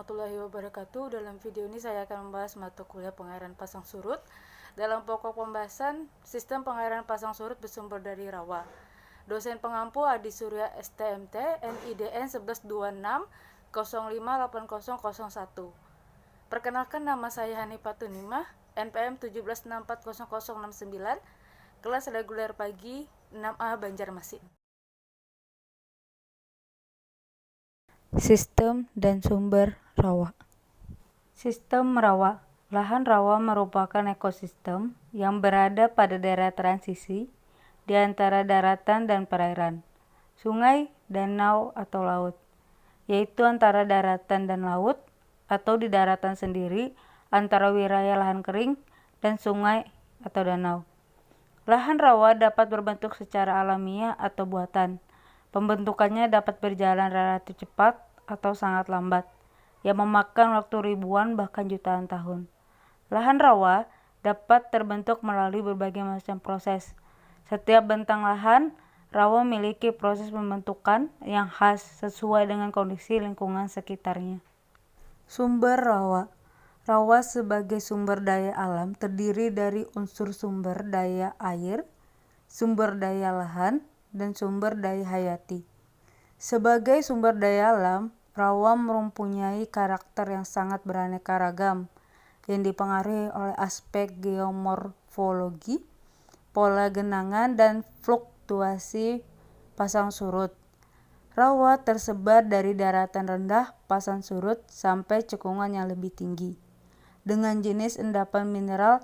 warahmatullahi wabarakatuh. Dalam video ini saya akan membahas mata kuliah pengairan pasang surut. Dalam pokok pembahasan, sistem pengairan pasang surut bersumber dari rawa. Dosen pengampu Adi Surya STMT, NIDN 1126 058001. Perkenalkan, nama saya Hanifah Tunimah, NPM 17640069, kelas reguler pagi 6A Banjarmasin. Sistem dan sumber rawa. Sistem rawa. Lahan rawa merupakan ekosistem yang berada pada daerah transisi di antara daratan dan perairan, sungai, danau, atau laut, yaitu antara daratan dan laut, atau di daratan sendiri antara wilayah lahan kering dan sungai atau danau. Lahan rawa dapat berbentuk secara alamiah atau buatan. Pembentukannya dapat berjalan relatif cepat atau sangat lambat, yang memakan waktu ribuan bahkan jutaan tahun. Lahan rawa dapat terbentuk melalui berbagai macam proses. Setiap bentang lahan rawa memiliki proses pembentukan yang khas sesuai dengan kondisi lingkungan sekitarnya. Sumber rawa. Rawa sebagai sumber daya alam terdiri dari unsur sumber daya air, sumber daya lahan, dan sumber daya hayati. Sebagai sumber daya alam, rawa mempunyai karakter yang sangat beraneka ragam, yang dipengaruhi oleh aspek geomorfologi, pola genangan, dan fluktuasi pasang surut. Rawa tersebar dari daratan rendah pasang surut sampai cekungan yang lebih tinggi, dengan jenis endapan mineral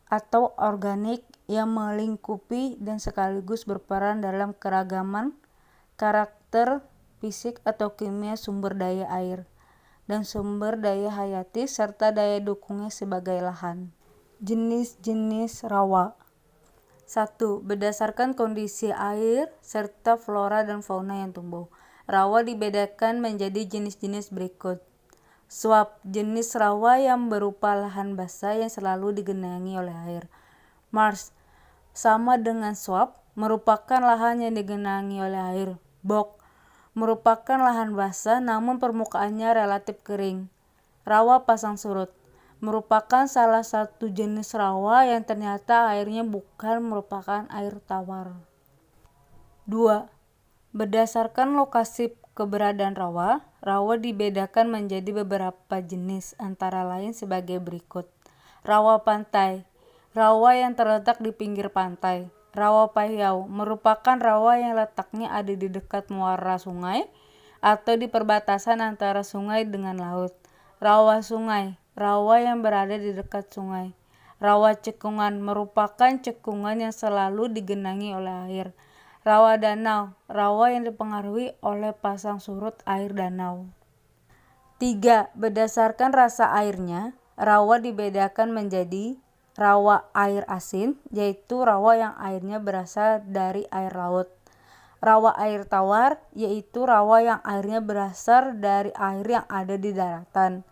atau organik yang melingkupi dan sekaligus berperan dalam keragaman karakter fisik atau kimia sumber daya air dan sumber daya hayati serta daya dukungnya sebagai lahan. Jenis-jenis rawa. 1. Berdasarkan kondisi air serta flora dan fauna yang tumbuh, rawa dibedakan menjadi jenis-jenis berikut. Swamp, jenis rawa yang berupa lahan basah yang selalu digenangi oleh air. Marsh, sama dengan swamp, merupakan lahan yang digenangi oleh air. Bog, merupakan lahan basah namun permukaannya relatif kering. Rawa pasang surut, merupakan salah satu jenis rawa yang ternyata airnya bukan merupakan air tawar. 2. Berdasarkan lokasi keberadaan rawa, rawa dibedakan menjadi beberapa jenis antara lain sebagai berikut. Rawa pantai, rawa yang terletak di pinggir pantai. Rawa payau merupakan rawa yang letaknya ada di dekat muara sungai atau di perbatasan antara sungai dengan laut. Rawa sungai, rawa yang berada di dekat sungai. Rawa cekungan merupakan cekungan yang selalu digenangi oleh air. Rawa danau, rawa yang dipengaruhi oleh pasang surut air danau. 3. Berdasarkan rasa airnya, rawa dibedakan menjadi rawa air asin, yaitu rawa yang airnya berasal dari air laut. Rawa air tawar, yaitu rawa yang airnya berasal dari air yang ada di daratan.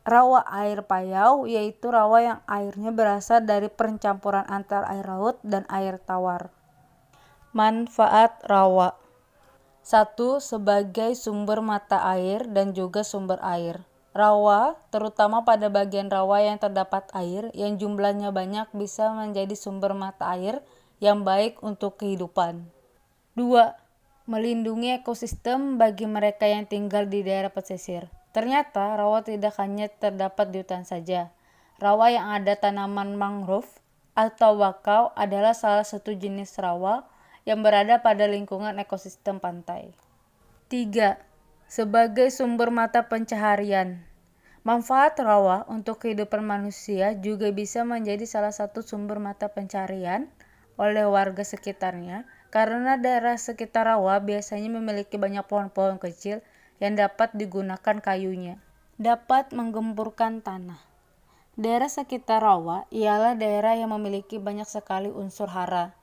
Rawa air payau, yaitu rawa yang airnya berasal dari percampuran antara air laut dan air tawar. Manfaat rawa. 1. Sebagai sumber mata air dan juga sumber air. Rawa, terutama pada bagian rawa yang terdapat air yang jumlahnya banyak, bisa menjadi sumber mata air yang baik untuk kehidupan. 2. Melindungi ekosistem bagi mereka yang tinggal di daerah pesisir. Ternyata rawa tidak hanya terdapat di hutan saja. Rawa yang ada tanaman mangrove atau bakau adalah salah satu jenis rawa yang berada pada lingkungan ekosistem pantai. 3. Sebagai sumber mata pencaharian. Manfaat rawa untuk kehidupan manusia juga bisa menjadi salah satu sumber mata pencaharian oleh warga sekitarnya, karena daerah sekitar rawa biasanya memiliki banyak pohon-pohon kecil yang dapat digunakan kayunya. Dapat menggemburkan tanah. Daerah sekitar rawa ialah daerah yang memiliki banyak sekali unsur hara.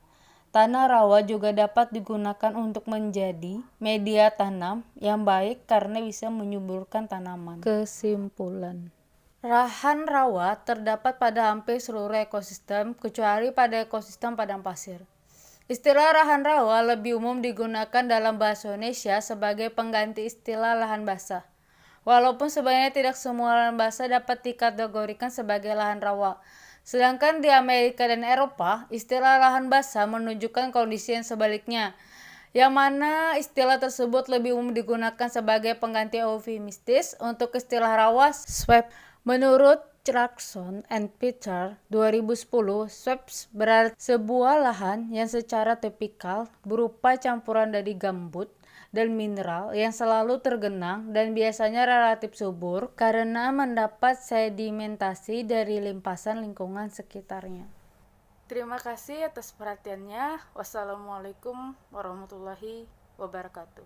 Tanah rawa juga dapat digunakan untuk menjadi media tanam yang baik karena bisa menyuburkan tanaman. Kesimpulan. Lahan rawa terdapat pada hampir seluruh ekosistem kecuali pada ekosistem padang pasir. Istilah lahan rawa lebih umum digunakan dalam bahasa Indonesia sebagai pengganti istilah lahan basah. Walaupun sebenarnya tidak semua lahan basah dapat dikategorikan sebagai lahan rawa. Sedangkan di Amerika dan Eropa, istilah lahan basah menunjukkan kondisi yang sebaliknya, yang mana istilah tersebut lebih umum digunakan sebagai pengganti eufemistis untuk istilah rawa swamp. Menurut Clarkson and Peter 2010, swamps berarti sebuah lahan yang secara tipikal berupa campuran dari gambut dan mineral yang selalu tergenang dan biasanya relatif subur karena mendapat sedimentasi dari limpasan lingkungan sekitarnya. Terima kasih atas perhatiannya. Wassalamualaikum warahmatullahi wabarakatuh.